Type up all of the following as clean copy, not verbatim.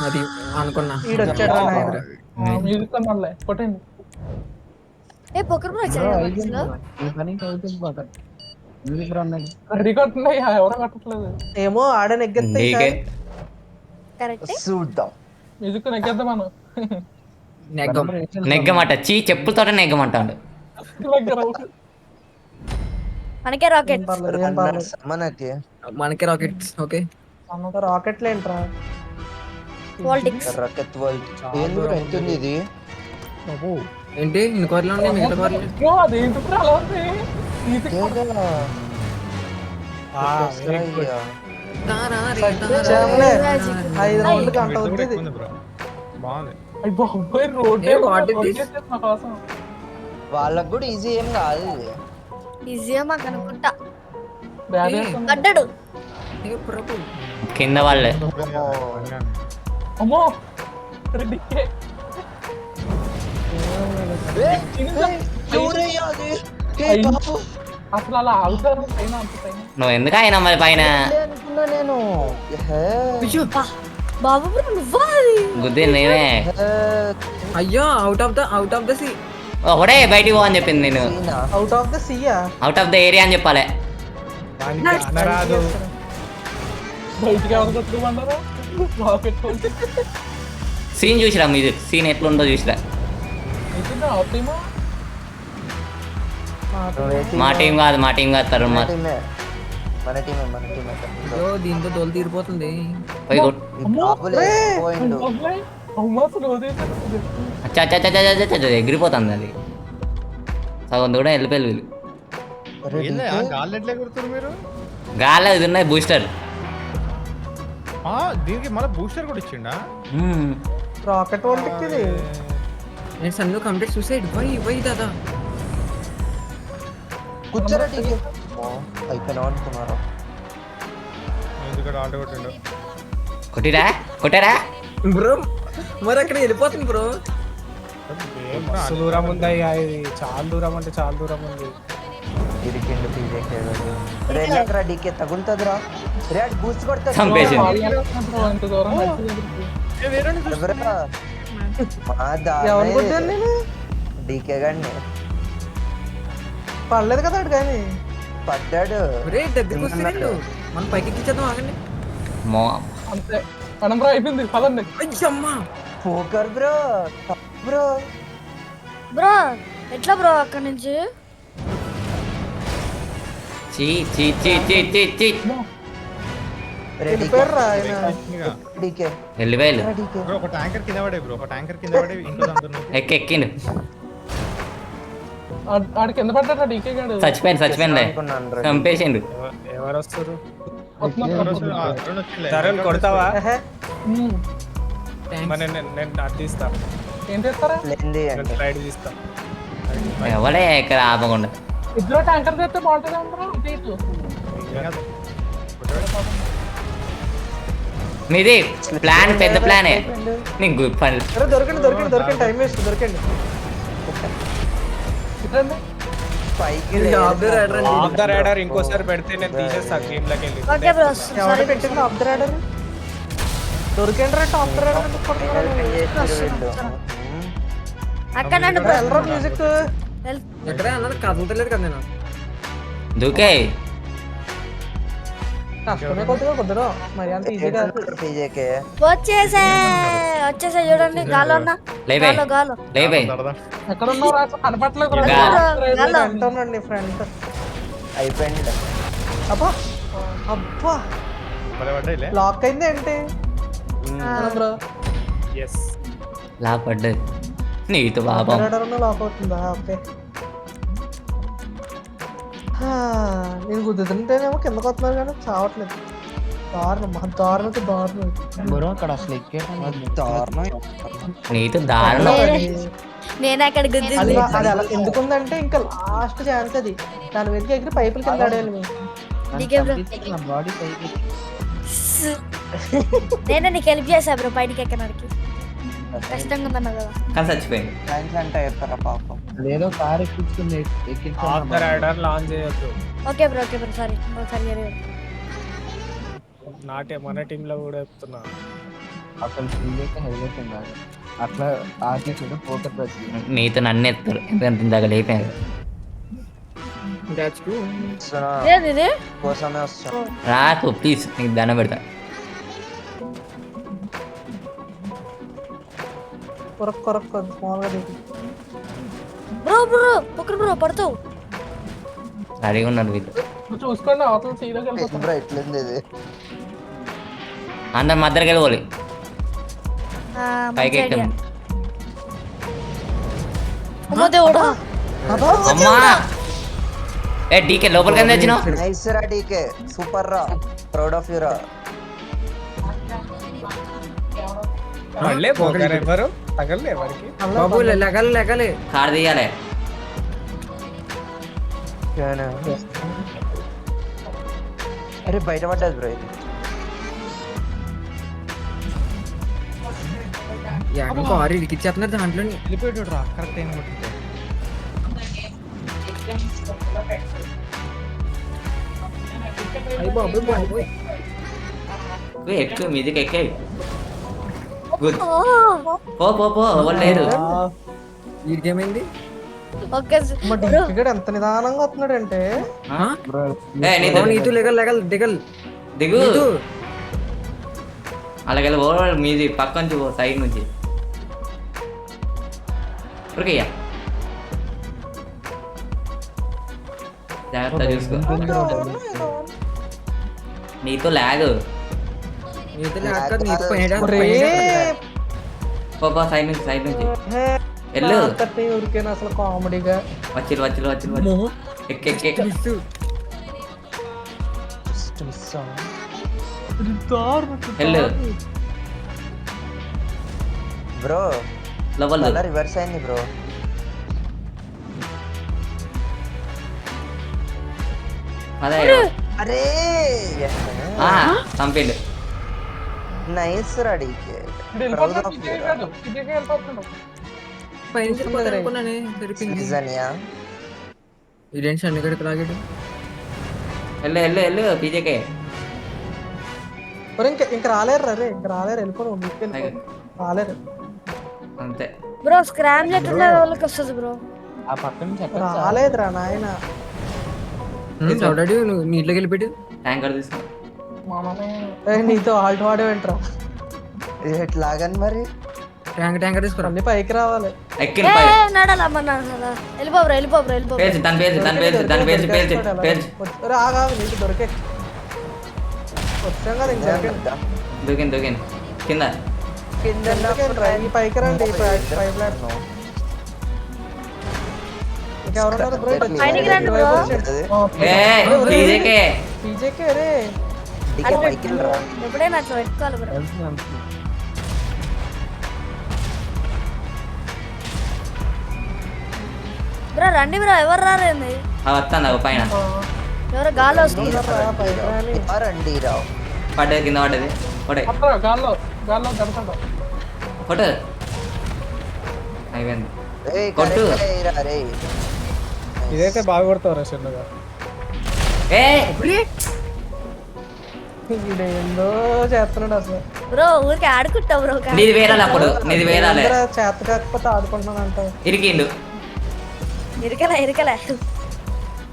అది అనుకున్నా. ఈడొచ్చాడు రా నాయన. మ్యూజిక్ మళ్ళీ కొట్టండి. ఏ పొకర్ బ్రో బ్రో వచ్చాడు అయిపోయింది లో బ్రో. ఈ పనికి అవుతుంది బాగా మ్యూజిక్ రన్ అయ్యి. రికార్డున్నాయి ఎవరు కట్టట్లేదు. ఏమో ఆడని ఎగ్గెత్తే డీకే కరెక్ట్ చూద్దాం. మ్యూజిక్ నెగ్గేద్దాం మనం. నెగ్గం. నెగ్గమంట చెప్పులతో నెగ్గమంటాడు. మనకే రాకెట్ ఏం పర్లేదు. మనకి మనకి రాకెట్స్. ఓకే అన్నొక రాకెట్లు ఏంట్రా? పాలిటిక్స్ రకెత్ వరల్డ్ ఏం బ్రో ఎంత ఉంది ఇది? ఏంటి ఇన్ని కార్లు ఉన్నాయి మిగతా కార్లు? అదేంటి బ్రో అలా ఉంది? ఏదో చేమలే 5 రౌండ్లు గంట అవుతుంది. అయ్య బాబోయ్ రోడ్డే వచ్చేసింది నా కోసం. వాళ్ళకు కూడా ఈజీ ఏం కాదు ఇది. ఈజీగా మాకు అనుకుంటా. బ్యాడ్ వేసుకున్నా. పడ్డాడు ఏ ప్రభు. కింద వాళ్ళే అమ్మో రెడ్డికే. ఎవరయ్యా అది? ఏ అయ్యో. బాబు. అసలు అలా ఆగుతారు పైన అంత పైన. నువ్వు ఎందుకు అయినా మరి పైన అనుకున్నా నేను. బాబు బ్రో నువ్వా అది? గుద్ది నేనే అయ్యో అవుట్ ఆఫ్ ద సీ. ఒకటే బయటికి పో అని చెప్పింది నేను. Out of the sea? Out of the area అని చెప్పాలి. బయటికి ఎవరు కొట్టుకోమన్నారా? రాకెట్ సీన్ చూసిరా మ్యూజిక్ సీన్ ఎట్లుందో చూసిరా. అవుతుందా అవుతామా? మా టీం కాదు తరుణ్ మన మా టీమే మన టీమే. అయ్యో దీంతో తోలు తీరిపోతుంది. పోయి కొట్టు. బాబులే పోయిండు. అమ్మా అసలు వదిలేసాను. అచ్చా ఎగిరిపోతుంది అది సగం కూడా వెళ్ళిపోయి వీళ్ళు. గాలి ఎట్లా కొడుతున్నారు మీరు? గాలి ఇది ఉన్నాయి బూస్టర్. దీనికి మళ్ళీ బూస్టర్ కూడా ఇచ్చిండా? రాకెట్ వరల్డ్ ఇది. నేను సన్ను కంప్లీట్ సూసైడ్ వై దాదా. కూర్చోరా టీకే. అయిపోయినా అనుకున్నారా? ఎందుకంటే ఆటో కొట్టిండు. కొట్టారా బ్రో మరి అక్కడ వెళ్ళిపోతుంది బ్రో. మస్తు దూరం ఉంది అయ్యా ఇది. చాలా దూరం అంటే చాలా దూరం ఉంది. ఇరికిండు పీజేకే. రేలకరా డీకే తగులుతుందిరా. రేట్ బూస్ట్ కొడతా. చంపేసింది. ఎంత దూరం నడిచి ఎవరా? మా ఎవరు కొట్టాను నేను? డీకే గాడిని పడలేదు కదా అటు కానీ. పడ్డాడు. రే దగ్గరికి వస్తున్నాడు. మనం పైకి ఎక్కించేద్దాం ఆగండి. అంతే మనం బ్రో అయిపోయింది పదండి. అయ్యమ్మా పోకర్ బ్రో బ్రో. బ్రో ఎట్లా బ్రో అక్కడ నుంచి? వెళ్ళిపోయారా ఆయన? డీకే వెళ్ళిపోయారు. డీకే బ్రో ఒక ట్యాంకర్ కింద పడే బ్రో. ఒక ట్యాంకర్ కింద పడే ఇంట్లో అందరూ ఎక్కిండు ఆడికి కింద పడ్డాడు డీకే గాడు. చచ్చిపోయింది అనుకున్నాను. చంపేసిండు. ఎవరు వస్తారు? వస్తున్నాడు. తరుణ్ కొడతావా? ఎహే. మరి నేను అది తీస్తా. ఏం చేస్తారా? లేంది అంటే రైడ్ తీస్తా. ఎవడే ఇక్కడ ఆపకుండా. ఇద్దరు ట్యాంకర్ తెస్తే బాగుంటుంది అందరూ ఇటు. మీది ప్లాన్ పెద్ద ప్లానే. నీకు పని అరే దొరకండి టైం వేస్ట్. దొరకండి. ఇట్రండి. పైకి ఆఫ్ ద రైడర్ ఇంకోసారి పెడితే నేను తీసేస్తా గేమ్ లోకి వెళ్ళి. ఓకే బ్రో ఎవరు సారీ పెట్టింది ఆఫ్ ద రైడర్? దొరికండి రా టాప్ ద రైడర్. అక్కడ నన్ను బ్రో వెళ్ళరా మ్యూజిక్. ఎక్కడే అన్నది కదలతలేదు కదా నేను. దూకే కష్టమే కొద్దిగా మరి అంత ఈజీ కాదు. పీజేకే వచ్చేసా చూడండి గాలో ఉన్నా. లేవే గాలో లేవే. ఎక్కడ ఉన్నావు రా? కనపట్లేదు రా. ఇంకా. అంటానండి ఫ్రెండ్. అయిపోయింది. అబ్బా అబ్బా భలే పడ్డాయిలే. లాక్ అయింది ఏంటి బ్రో? ఎస్ లా పడ్డది నీతో పాపం. రైడర్ లాక్ అవుతుందా? ఓకే. నేను కుదురుతుంటేనేమో కిందకు వస్తున్నారు కానీ చావట్లేదు. దారుణం. బ్రో అక్కడ అసలు దారుణం. నీతో దారుణం. నేను అక్కడ గుద్ది అది అలా ఎందుకుందంటే ఇంకా లాస్ట్ ఛాన్స్ అది. దాని వెతికి ఎగిరి పైపుల కింద ఆడేయాలి మేము. బాడీ పైకి నేనే నీకు హెల్ప్ చేసా బ్రో పైకి ఎక్కడానికి. కష్టంగా ఉందన్నా కదా. కానీ చచ్చిపోయింది. థ్యాంక్స్ అంటే చెప్తారా పాపం. లేదో కార్ ఎక్కించుకుని ఆఫ్ ద రైడర్ లాంచ్ చేయొద్దు. ఓకే బ్రో సారీ నాటే మన టీంలో కూడా చెప్తున్నా. అసలు ఫీల్డ్ హైలైట్ ఉండాలి అట్లా ఆర్టిస్ట్ పోకర్ ప్రతి నీతో నన్ను ఎత్తారు ఎంత ఇందాక లేపాను That's true. ఏది ఇది కోసమే వస్తాం రాకు ప్లీజ్ నీకు దండం పెడతా కొరక్ స్మాల్ గా దిగు. బ్రో పక్కన బ్రో పడతావు. రెడీగా ఉన్నారు వీళ్ళు నువ్వు చూసుకోండి అవతల సీలోకి వెళ్ళిపోతాం. బ్రో ఎట్లుంది ఇది అందరు మధ్యలోకి వెళ్ళిపోవాలి పైకి మంచి ఎక్కాం అమ్మో దేవుడా. అమ్మా ఏ డీకే లోపలికి ఎందుకు వచ్చినావు నైస్ రా డీకే సూపర్ రా ప్రౌడ్ ఆఫ్ యూ రా మళ్ళీ పోగారు ఎవరు తగలే ఎవరికి బాబు లెగలే కార్ తీయాలి అరే బయట పడ్డది బ్రో ఇది ఇంకో ఆరు ఇరికిచ్చేస్తున్నారు దాంట్లో వెళ్ళిపోయాడు రా కరెక్ట్ టైం కొట్టింటే అయ్యి బాబు ఎక్కువ మీదికి ఎక్కే గుడ్ ఓ, పో ఎవరు లేరు వీడికేమైంది ఓకే మా బ్రో డిగ్రీ ఎంత నిదానంగా వస్తున్నాడంటే ఏ నీతో నీతు లెగల్ దిగల్ దిగు నీతు అలాగే ఓవర్ మీది పక్క నుంచి సైడ్ నుంచి ఉరికయ్యా జాగ్రత్త చూసుకో నీతో లాగ్ నీతు లేక నీతు పైన పో సైడ్ నుంచి వెళ్ళు ఊరికేనా అసలు కామెడీగా వచ్చిరు ఎక్కే వెళ్ళు బ్రో లోపల అలా రివర్స్ అయింది బ్రో అదే అరే చంపిండు నైస్ రా డీకే ఇప్పుడు వెళ్ళిపోతున్నాడు, విజయ్కి వెళ్ళిపోతున్నాడు. పైన అనుకున్నానే సరిపోయింది సిటిజనియా ఇదేంటి అన్ని కడికి లాగాడు వెళ్ళు పీజేకే మరి ఇంకా రాలేరు రే ఇంకా రాలేరు వెళ్ళిపోను రాలేరు అంతే బ్రో స్క్రామ్ లెటర్ వాళ్ళకి వస్తుంది బ్రో. ఆ పక్క నుంచి రాలేదురా నాయన ఆల్రెడీ నువ్వు నీటిలోకి వెళ్ళిపెట్టు ట్యాంకర్ తీసుకో నీతో ఆల్ట్ వాడే వెంటరా ఎట్లాగని మరి ట్యాంకర్ తీసుకురా అన్ని పైకి రావాలి ఎక్కిన ఏ పై నడాలమ్మన్నారు కదా. వెళ్ళిపో పేల్చు దాని పేల్చు ఆగావు నీకు దొరికే వచ్చాం కదా ఇంకా దూకింది కింద ఈ పైకి రండి ఈ పైప్ లైన్ ఇంకెవరున్నారు బ్రో పైనకి రండి బ్రో. పీజేకే పీజేకే రే డీకే పైకి వెళ్ళరా ఎప్పుడైనా అట్లా పెట్టుకోవాలి బ్రో. బ్రో రండి బ్రో. ఎవరు రారేంది? వస్తాను పైన ఎవరో గాలి వస్తుంది. పైకి రాని రండి రావు పడ్డది కింద పడ్డది ఒకటే అప్పుడు గాల్లో జరుగుతుంటాం. కొట్టు అయిపోయింది ఏయ్ కొట్టు. కరెక్ట్ అయ్యిరా రే ఇదైతే బాగా కొడతావు చెల్లుగా ఏ ఏందో చేస్తున్నాడు అసలు బ్రో ఊరికి ఆడుకుంటావు బ్రో. నీది వేరాలి అప్పుడు నీది వేరాలే చేత కాకపోతే ఆడుకుంటున్నాను అంట ఇరికిండు ఇరకలే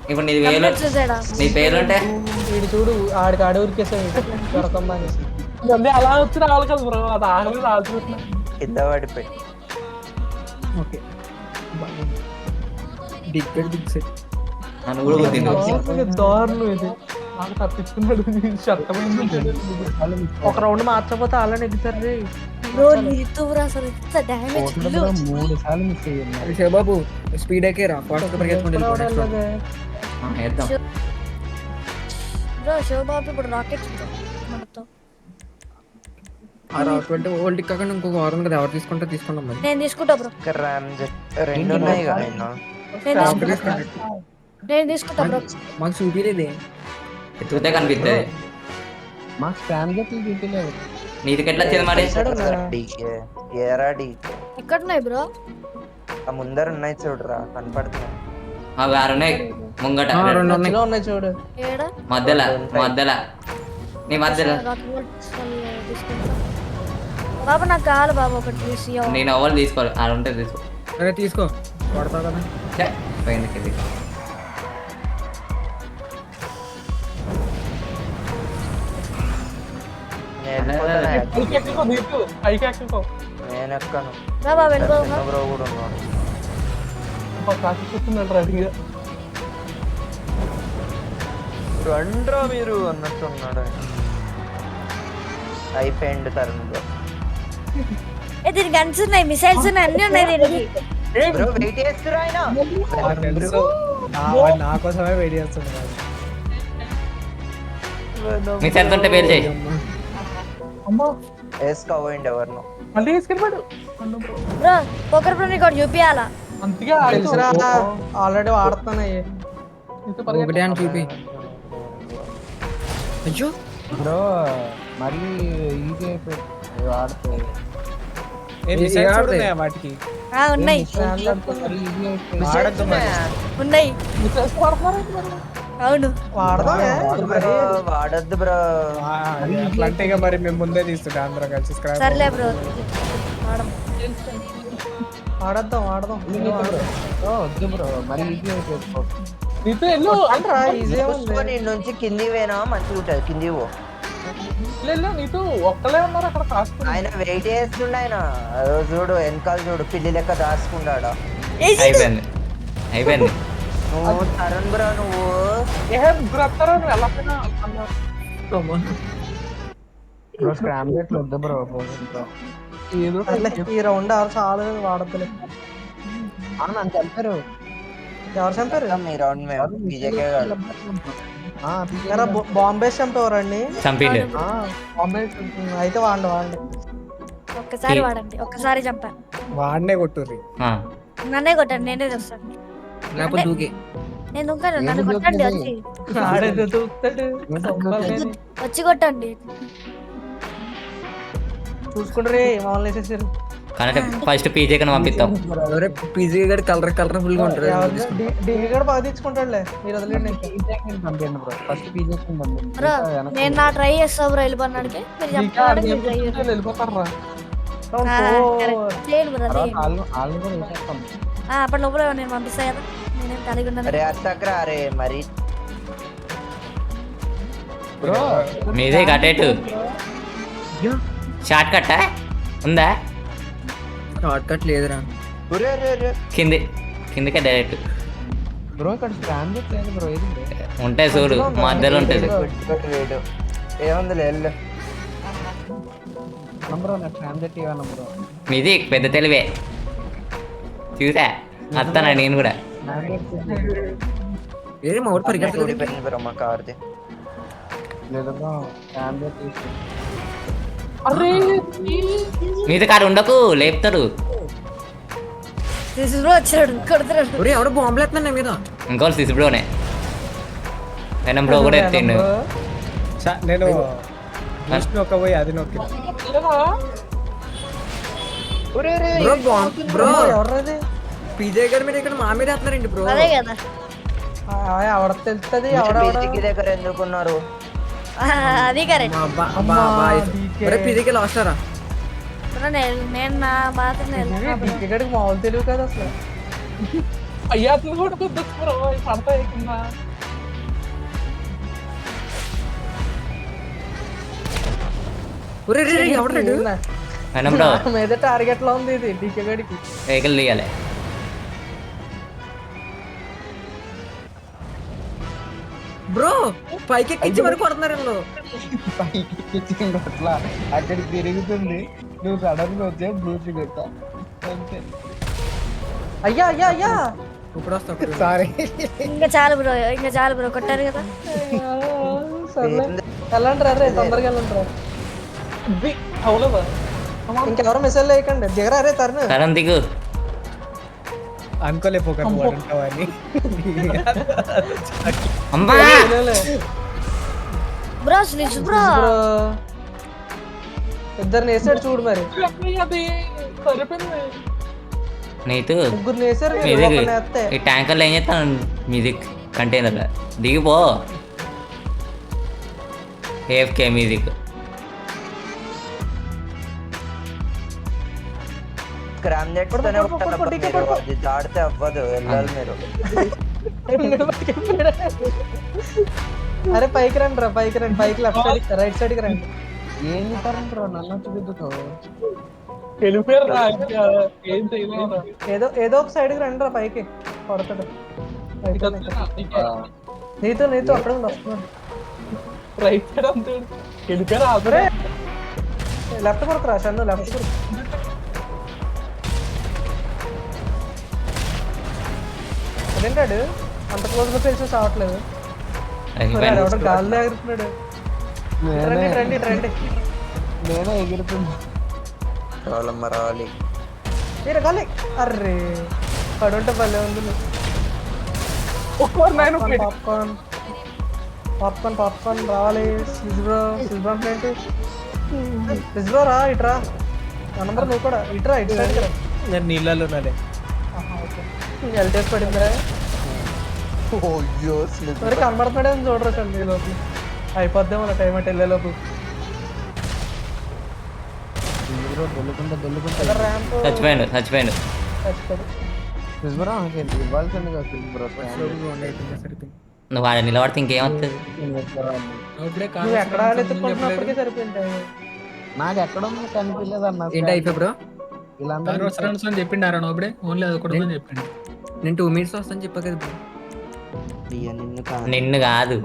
ఇప్పుడు నీది వేలు చూసాడా. నీ పేరుంటే వీడు చూడు ఆడికి ఆడి ఊరికేసాడు దొరకమ్మా అనేసి ఇవన్నీ అలా వచ్చి రావాలి కదా బ్రో, అది ఆగలేదు రాల్చుకుంటున్నా. కింద పడిపోయి ఓకే దిగ్ సెట్ నన్ను కూడా గుర్తిండు దారుణం ఇది నాకు తప్పించుకున్నాడు శతమైంది. ఒక రౌండ్ మార్చకపోతే అలా నెగ్గుతారు రే బ్రో నీతో బ్రో అసలు ఎంత డ్యామేజ్. 3 సార్లు మిస్ అయ్యింది శివబాబు స్పీడ్ ఎక్కే రా ఫాస్ట్ పరిగెత్తుకుంటూ అలాగే వేద్దాం బ్రో శివబాబు ఇప్పుడు రాకెట్ మనతో. ఆ రాకెట్ ఓల్డ్ కాకుండా ఇంకొక వారం కదా ఎవరు తీసుకుంటాం మరి నేను తీసుకుంటా బ్రో. ర్యామ్ రెండు ఉన్నాయి కదా ఆయన నేను తీసుకుంటా బ్రో. మాకు చూపిలేదే ఎత్తుకుతే కనిపిస్తుంది మాకు స్పామ్ గెట్లు చూపించలేదు నీదికి ఎట్లా వచ్చింది మరి డీకే ఏరా డీకే ఎక్కడున్నాయి బ్రో? ఆ ముందర ఉన్నాయి చూడరా కనపడుతున్నాయి అవి ఆరున్నాయి ముంగట రెండు ఉన్నాయి ఇలా ఉన్నాయి చూడు ఏడా మధ్యలో నీ మధ్యలో రాకెట్ తీసుకుంటా. బాబా నాకు కావాలి బాబా ఒకటి తీసి ఇవ్వు. నేను ఎవరు తీసుకోవాలి అది ఉంటే తీసుకో అరే తీసుకో కొడతావు కదా. ఛే, పోయింది కిందికి. నేను వెళ్ళిపోతాను. పైకి ఎక్కుకో నీకు పైకి ఎక్కుకో నేను ఎక్కను. రా బాబా వెళ్ళిపోదాం బ్రో కూడా ఉన్నాడు. కాకి కూర్చున్నాడు రెడీగా. రండ్రా మీరు అన్నట్టున్నాడు ఆయన. అయిపోయింది తరుణ్ బ్రో. దీనికి గన్స్ ఉన్నాయి, మిసైల్స్ ఉన్నాయి, అన్ని ఉన్నాయి దీనికి. బ్రో వెయిట్ చేస్తురా ఆయన. నాకు తెలుసు. వాడు నా కోసమే వెయిట్ చేస్తుంది వాడు. మీ చెల్తుంటే పేరు చేయి. అమ్మా వేసుకోవండి ఎవరినో. మళ్ళీ తీసుకెళ్ళిపోయాడు. బ్రో పోకర్ బ్రో నీకు ఒకటి చూపియాలా? అంతగా తెలుసురా ఆల్రెడీ వాడుతున్నాయి. ఒకటే అని చూపి. అయ్యో బ్రో మళ్ళీ ఈజీ అయిపోయింది వాడితే. ఏ మిసైల్స్ కూడా ఉన్నాయా వాటికి? ఉన్నాయి మరీ ఈజీ అయిపోయింది. వాడద్దు మరి. ఉన్నాయి అవును. వాడదామే బ్రో వాడద్దు బ్రో. అట్లా అంటే ఇక మరి మేము ముందే తీస్తుంటే అందరం కలిసి స్క్రాప్. సర్లే బ్రో వాడము. వాడద్దాం వాడదాం. బ్రో వద్దు బ్రో మరీ ఈజీ అయిపోయింది. నీతో వెళ్ళు అంటరా ఈజీ ఉంది. చూసుకొని నుంచి కింది పోయినా మంచిగా ఉంటుంది. కింది పో. వెళ్ళు నీతో ఒక్కలే ఉన్నారు అక్కడ కాసుకుని. ఆయన వెయిట్ చేస్తుండే ఆయన. అదో చూడు వెనకాల చూడు పిల్లి లెక్క దాచుకుంటాడా. అయిపోయింది అయిపోయింది. నువ్వు తరుణ్ బ్రో నువ్వు ఏ బ్రతరా నువ్వు వెళ్ళకపోయినా స్క్రామ్లెట్లు వద్దు బ్రో. ఏదో సర్లే, ఈ రౌండ్ ఎవరు చాలు వాడద్దులే. నన్ను చంపారు. ఎవరు చంపారు? మీ రౌండ్ మేము విజయకే కాదు. ఎరా బాంబే చంపేవారండి. చంపిల్లు. అయితే వాడండి వాడండి. ఒక్కసారి వాడండి, ఒక్కసారి చంపాను. వాడినే కొట్టుర్రి. ఆ. నన్నే కొట్టండి, నేనే చూస్తాను. లేకపోతే దూకి. నేను దూకాను, నన్ను కొట్టండి వచ్చి. ఆడేదో దూకుతాడు. వచ్చి కొట్టండి. చూసుకుంటారే మమ్మల్ని వేసేసారు. కనుక ఫస్ట్ పీజే కన్నా పంపిస్తాం. ఎవరే పిజీ గడి కలర్ఫుల్ గా ఉంటారు. డీల్ కూడా బాగా తెచ్చుకుంటాడులే. మీరు వదిలేండి. ఫస్ట్ పీజే బ్రో నేను నా ట్రై చేస్తా బ్రో వెళ్ళిపోవడానికి. మీరు చెప్పండి మీరు ట్రై చేయండి. వెళ్ళిపోతారా చేయండి బ్రో చేయండి. వాళ్ళని కూడా వేసేస్తాం. అప్పటి లోపల నేను పంపిస్తా కదా, నేనేం కలిగి ఉన్నాను. అరే అత్తకరా అరే మరి బ్రో మీదే కట్టేటు షార్ట్ కట్టా ఉందా? షార్ట్ కట్ లేదురా. ఒరే రే రే కిందకే డైరెక్ట్ బ్రో ఇక్కడ స్క్రామ్లెట్ లేదు బ్రో. ఏది ఉంటాయి చూడు మధ్యలో ఉంటుంది. వేడు ఏముంది లేదు బ్రో. నా స్క్రామ్లెట్ ఇవ్వాలి బ్రో. మీది పెద్ద తెలివే చూసా వస్తానా నేను కూడా. ఏరే మా ఊరు పరిగెత్తలేదు. ఊడిపోయింది బ్రో మా కార్ది. లేదు బ్రో స్క్రామ్లెట్ తీసి అరే మీది కాడు ఉండకు లేపుతాడు. బ్రో వచ్చాడు కొడుతున్నాడు. ఒరే ఎవడో బాంబులు ఎత్తున్నా మీద. ఇంకోటి సిసి బ్రోనే వెనం బ్రో కూడా ఎత్తిండు. నేను విష్ణు ఒక పోయి అది నొక్కి. బ్రో బ్రో ఎవరది? పిజే గడి మీద ఇక్కడ మా మీద ఎత్తున్నారండి బ్రో. అదే కదా ఎవడ తెలుస్తుంది ఎవడెవడ? బీచ్కి దగ్గర ఎందుకున్నారు? అది కరెక్ట్. ఒరే పిజేకి లాస్ట్ రా. నేను నా బాధ ఇక్కడికి మామూలు తెలివి కదా అసలు. అయ్యా అతను కూడా కొద్దిగా బ్రో పడతాయి కింద. ఒరే రే ఎవడు వెనం బ్రో నా మీద టార్గెట్ లో ఉంది ఇది డీకే గడికి. వెహికల్ తీయాలి. బ్రో పైకి ఎక్కించి వరకు కొడుతున్నారు వీళ్ళు. అట్లా అక్కడికి తిరుగుతుంది. నువ్వు సడన్ గా వచ్చే బ్లూటూత్ పెట్టా అంతే. అయ్యా అయ్యా అయ్యా ఇప్పుడు వస్తా. సారీ. ఇంకా చాలు బ్రో కొట్టారు కదా. సర్లే వెళ్ళండి రే తొందరగా వెళ్ళండి. అవునదా ఇంకెవరో మెసేజ్ లేకండి దిగరా రే తరుణ్. తరం దిగు. అనుకోలేకపోక వాడుంటావని. అమ్మా బ్రో స్లిచ్ బ్రో ఇద్దరిని వేసాడు చూడు మరి. అది సరిపోయింది. నీతు ముగ్గురిని వేసారు మీరు, మ్యూజిక్ ఒకరిని వేస్తే. ఈ ట్యాంకర్లో ఏం చేస్తాను మ్యూజిక్ కంటైనర్ దిగిపో. ఏఎఫ్కే మ్యూజిక్ స్క్రామ్ నెట్స్తోనే ఉండాలబ్బా మీరు. అది దాడితే అవ్వదు, వెళ్ళాలి మీరు. అరే పైకి రండి రా, పైకి రండి, పైకి లెఫ్ట్ సైడ్ రైట్ సైడ్ కి రండి. ఏం చేస్తారంట నన్ను వచ్చి గుద్దుతావు. వెళ్ళిపోయారు రా, ఇంకా ఏం చేయలేము. ఏదో ఒక సైడ్ కి రండి రా, పైకి పడతాడు. నీతో అక్కడ ఉండి వస్తున్నాడు. రైట్ సైడ్ అంతే వెళ్ళిపోయారు. అప్పుడే లెఫ్ట్ కొరకు రా చందు, లెఫ్ట్ కొరకు. అదేంటాడు అంత క్లోజ్ గా తెలిసి చావట్లేదు. ఎవడో గాల్లో ఎగురుతున్నాడు. రండి రండి. నేనే ఎగురుతున్నా. రావాలి. మీరు గాలి. అర్రే పడుంటే భలే ఉంది. పాప్కార్న్ రావాలి. సిజ్బ్రో రా, ఇట్రా. అనంతరం నువ్వు కూడా ఇట్రా, ఇటు సైడ్ కదా. నేను నీళ్ళలో ఉన్నాలే. ఎల్టేస్ పడిందిరా. మరి కనబడుతున్నాడే చూడరా చండి లోపు. అయిపోద్దాం అలా టైం అంటే వెళ్ళే లోపు. ర్యాంప్ చచ్చిపోయాడు చచ్చిపోయాడు. ఇవ్వాల్సింది కదా నువ్వు వాడు నిలబడితే ఇంకేమవుతుంది? నువ్వు ఎక్కడ ఎత్తుకుంటున్నప్పటికీ సరిపోయింది. నాకు ఎక్కడ ఉంది కనిపించలేదు అన్న. ఏంటి అయిపోయి బ్రో? వీళ్ళందరూ అని చెప్పిండు ఆరా నోబడే ఓన్లీ అదొకటి అని చెప్పిండు. నేను 2 minutes వస్తాను చెప్పా కదా బ్రో. నిన్ను కాదు.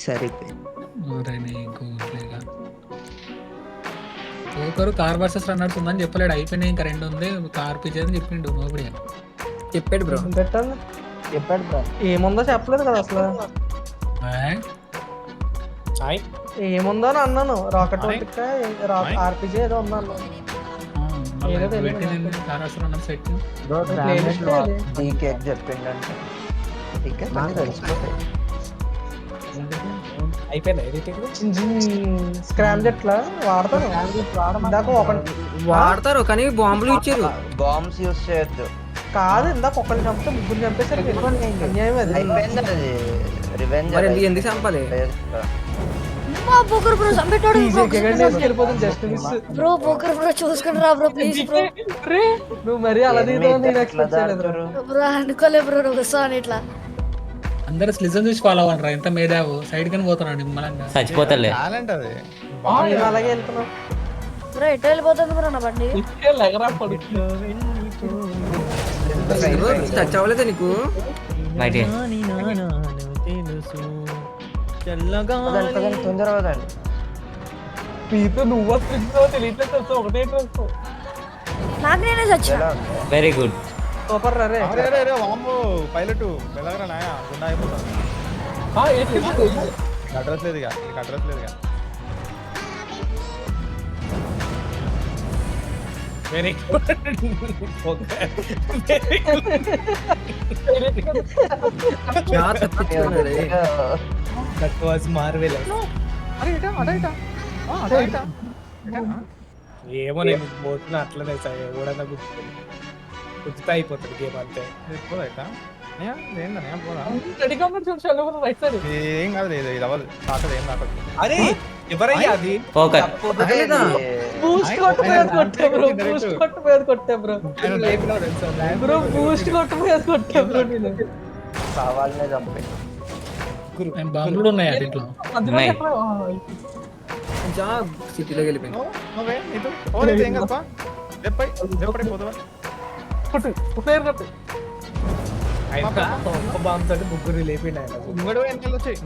సరిపోయి ఒకరు కార్ వర్సెస్ రన్నర్స్ ఉందని చెప్పలేడు. అయిపోయినాయి, ఇంకా 2 ఉంది, కార్ పిచ్చేది అని చెప్పిండు నోబడే. చెప్పాడు బ్రో. పెట్టండి. చెప్పాడు బ్రో. ఏముందో చెప్పలేదు కదా అసలు. ఏముందో అని అన్నాను. రాకెట్ ఆర్పిజి ఏదో ఉన్నాను. కార్ వర్సెస్ రన్నర్స్ సెట్ చెప్పిండంటే అయిపోయింది. స్క్రామ్ జెట్లా వాడతాను. ఇందాక వాడతారు కానీ బాంబులు ఇచ్చారు. బాంబ్స్ యూస్ చేయొద్దు. కాదు, ఇందాక ఒకరిని చంపితే 3 చంపేసరికి అన్యాయం అది. అయిపోయింది అది. రివెంజ్ మరి ఎందుకు చంపాలి? మా పోకర్ బ్రో చంపేటాడు. వెళ్ళిపోతుంది just miss. Bro poker bro చూసుకుని రా బ్రో ప్లీజ్ బ్రో. నువ్వు మరీ అలా దిగుతావు నేను ఎక్స్పెక్ట్ చేయలేదు. బ్రో అనుకోలే బ్రో నువ్వు వస్తావు ఇట్లా. అందరు స్లిజన్ చూసి ఫాలో అవ్వండి రా. ఎంత మేధావు సైడ్ కని పోతున్నాడు నిమ్మలంగా. చచ్చిపోతలే. నేను అలాగే వెళ్తున్నావు బ్రో ఎటు వెళ్ళిపోతుంది బ్రో నా బండి? ఎగరా పడుతుంది. టచ్ అవ్వలేదా నీకు? బయటికి తొందరగా వదండి. నీతో నువ్వు వస్తున్నావు తెలియట్లేదు. ఒకటే డ్రెస్. నాకు నేనే చచ్చిన. Very good. సూపర్ రే. పైలట్ మెల్లగరా నాయా గుండా అయిపోతాను. అడ్రస్ లేదు అడ్రస్ లేదు. Very good. That was marvellous. ఏమో నేను పోతున్నా అట్లనే ఎవడన్నా గుర్తుతా అయిపోతుంది గేమ్ అంతే. ఏం కాదు, లేదు ఇది అవ్వదు. ఏం రాకదు. అరే ఎవరయ్యా అది? పోకర్ బూస్ట్ కొట్టపోయేది కొట్టా బ్రో నేను. కావాలనే చంపి బాంబులు ఉన్నాయా దీంట్లో? సిటీలోకి వెళ్ళిపోయింది. ఏం కదపా పోతావా? బాంబ్ తోటి 3 లేపిండు ఆయన. ముంగడు వెనకాల వచ్చాయి.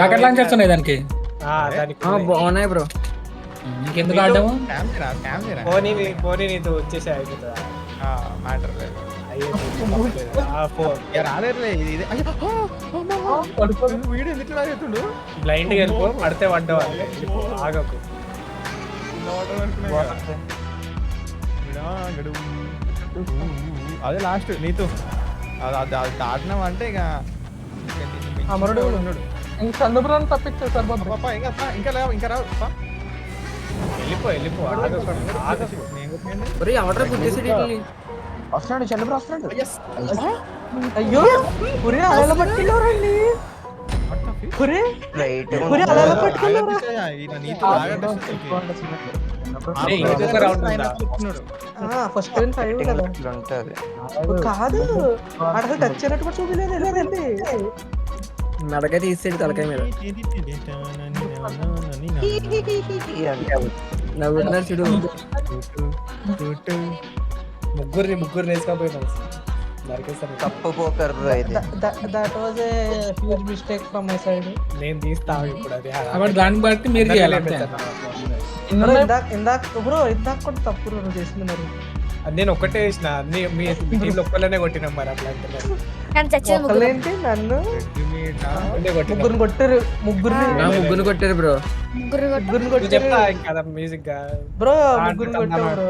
రాకెట్ లాంచర్స్ ఉన్నాయి దానికి. బాగున్నాయి బ్రో. ఇంకెందుకు ఆడము? పోనీ నీతో వచ్చేసి అయిపోతుందా? మ్యాటర్ లేదు. వీడు ఎందుకు లాగేస్తుండు? బ్లైండ్ గా వెళ్ళిపో, పడితే పడ్డావు. ఆగకు. అదే లాస్ట్ నీతో దాటినామంటే ఇక అమరుడు ఉన్నాడు. చంద్రపురాన్ని తప్పించారు సార్ బాబు. ఇంకా రావు. వెళ్ళిపో. ఎవడరా గుర్తేసాడు వీటిని? వస్తున్నాడు చంద్రబాబు వస్తున్నాడు. అయ్యో పురి అలా పట్టుకెళ్ళారండి. పురి అలా పట్టుకెళ్ళారా? ఇంకొక రౌండ్ ఉందా? ఫస్ట్ టైం 5 కదా ఇట్లా ఉంటది. కాదు అక్కడ టచ్ అయినట్టు కూడా చూపించలేదు వెళ్ళారండి మెడకాయ తీసేది తలకాయ మీద నవ్వుతున్నారు చూడు. ముగ్గురు వేసుకోపోయినాం నరికేస్తాను. తప్పు పోకర్ బ్రో ఇది. That was a huge mistake from my side నేను తీస్తాను ఇప్పుడు అది కాబట్టి దాన్ని బట్టి మీరు చేయాలి అంతే. ఇందాక కూడా తప్పు నువ్వు చేసింది మరి నేను ఒక్కటే వేసిన అన్ని మీ టీంలో ఒక్కళ్ళనే కొట్టినాం మరి అట్లా అంటున్నారు. కానీ చచ్చేది ముగ్గురు. ఒకళ్ళేంటి నన్ను ఒక్కళ్ళే కొట్టినాం. ముగ్గురు కొట్టారు ముగ్గురు కొట్టారు బ్రో. ముగ్గురు కొట్టు. ముగ్గురు నువ్వు కొట్టారు చెప్తా ఇంకా మ్యూజిక్ గా బ్రో ముగ్గురు కొట్టారు బ్రో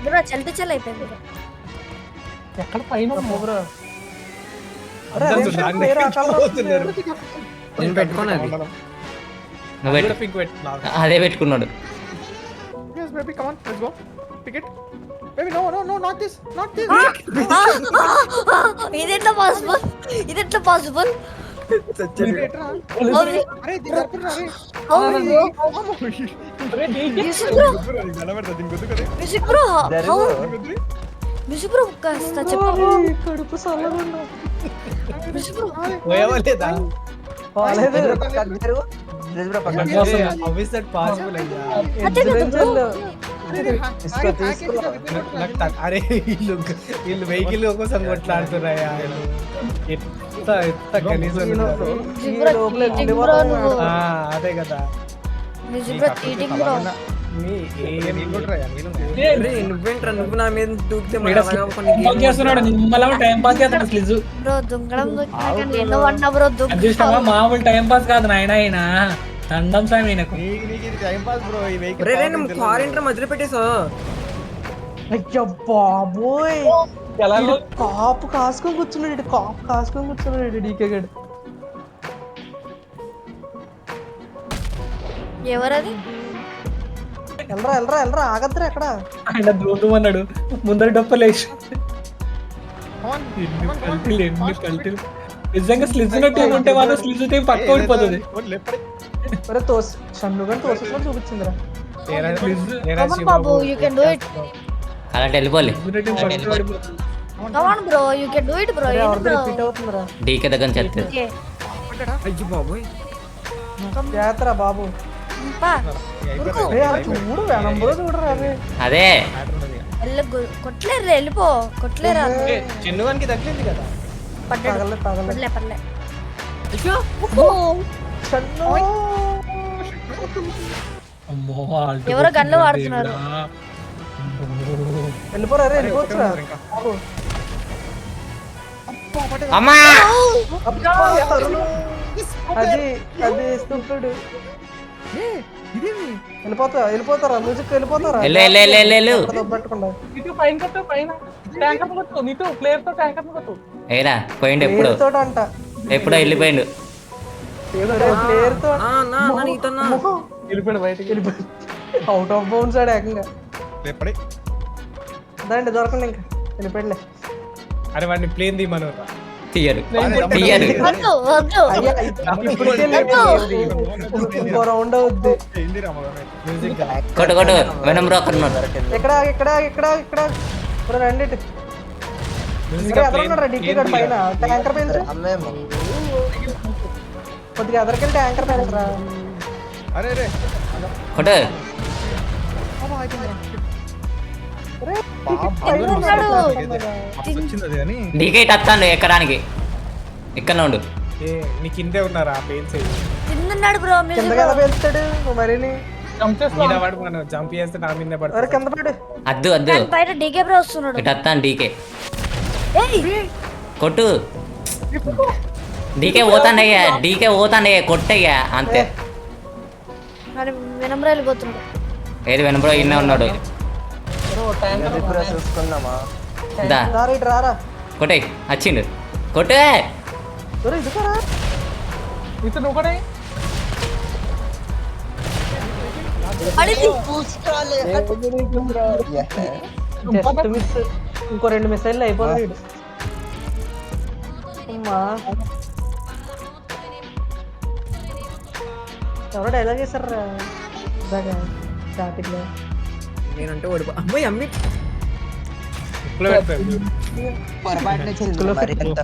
బ్రో చల్లి చల్ అయిపోయింది బ్రో. ఎక్కడ పైన బ్రో నేను పెట్టుకున్నది. నువ్వు పెట్టు. పింక్ పెట్టినా అదే పెట్టుకున్నాడు. ఇదెట్లా పాసిబుల్? ఇదెట్లా possible? Music bro music bro కాస్త చెప్పు. కడుపు సల్లగుండు మ్యూజిక్ బ్రో పోయవలేదా? అరే వీళ్ళు వెహికల్ కోసం కొట్లాడుతున్నాయా? అదే కదా. Music bro cheating bro. నువ్వేంట్రా నువ్వు నా మీద దూకితే పాస్ చేస్తున్నాడు నిమ్మలం టైం పాస్ చేస్తాడు స్లిజ్. బ్రో దుంగడం దొక్కినాక నేను వన్నా బ్రో అదృష్టమా మామూలు టైం పాస్ కాదు నాయన ఆయన దండం సామి ఈయనకు. కారింటర్ మధ్యలో పెట్టేసా. అయ్యో బాబోయ్ కాపు కాసుకొని కూర్చున్నాడు డీకే గడు ఎవరది? వెళ్ళరా ఆగద్రా ఎక్కడ ఆయన దూరం అన్నాడు ముందర డొప్పలేసి ఎన్ని కల్టీలు. నిజంగా స్లిజ్ టీం ఉంటే మాత్రం స్లిజ్ టీం పక్క ఓడిపోతుంది. షన్నుగా తోసేసినట్టు చూపించిందిరా Come on, Babu, you can do it. అలాంటి వెళ్ళిపోలే. Come on, bro, you can do it, bro. Repeat అవుతుందిరా డీకే దగ్గర చెప్తుంది. Okay. అయ్యో బాబోయ్. జాతరా బాబు పా. ఉరుకు. చూడు వెనంబరో చూడరా అదే అదే కొట్టలేరు వెళ్ళిపో. కొట్టలేరా? చెన్నుగానికి తగ్గింది కదా. పడ్డాడు. తగలే పడలే. షన్ను అమ్మో ఎవరో గన్లు వాడుతున్నారు. వెళ్ళిపోరా రే వెళ్ళిపోవచ్చురా బాబు అమ్మా అది స్తూపిడ్ వెళ్ళిపోతారా మ్యూజిక్ వెళ్ళిపోతారా పట్టుకుండా ఇటు పైన కొట్టు పైన ట్యాంకర్ కొట్టు నీతో ప్లేయర్ తో ట్యాంకర్ కొట్టు. ఏరా పోయిండు ఎప్పుడు తోట అంట ఎప్పుడో వెళ్ళిపోయిండు. ప్లేయర్ తో వెళ్ళిపోయాడు బయటికి. వెళ్ళిపోయి అవుట్ ఆఫ్ బౌండ్స్ ఆడు ఏకంగా దాండి దొరకండి ఇంకా వెళ్ళిపోయిలే అరే వాడిని ప్లేన్ తీయమను. తీయరు. వద్దు వద్దు. అయ్యా ఇప్పటికే ఇంకో రౌండ్ అవుద్ది మ్యూజిక్ కొట్టు కొట్టు వెనం బ్రో అక్కడ ఉన్నాడు. ఇక్కడ ఇప్పుడు రండి ఎదరున్నారా డిక్కీ గడ్ పైన ట్యాంకర్ పెంచు అమ్మేమో కొద్దిగా ఎదరికెళ్ళి ట్యాంకర్ పెంచరా కొట్టు. డీకే టత్తాను ఎక్కడానికి. ఇక్కడ ఉండు. నీ కిందే ఉన్నారా పెయిన్స్? తిన్నాడు బ్రో. కిందకి ఎలా పెంచుతాడు మరిని వాడు మనం జంప్ చేస్తే నా మీద పడుతుంది. కింద పడు అద్దు అద్దు బయట డీకే బ్రో వస్తున్నాడు. ఇటు వస్తాను డీకే. కొట్టు. డీకే పోతాండయ్యా కొట్టయ్యా అంతే. వినమ్ర వెళ్ళిపోతున్నాడు. ఏది వెనబ్రో ఇన్నే ఉన్నాడు. చూసుకుందామా? దా రారా కొట్టే వచ్చిండు. కొట్టే ఇదికోరా నీతో నువ్వు కూడా జస్ట్ మిస్ ఇంకో 2 మిసైల్ అయిపోతుంది వీడు. అమ్మా ఎవరో డైలాగ్ వేసారా స్టార్టింగ్ లో నేనంటే ఓడిపో అమ్మాయి అమ్మి ఉప్పులో పెడతాడు. పొరపాటున మరి ఎంత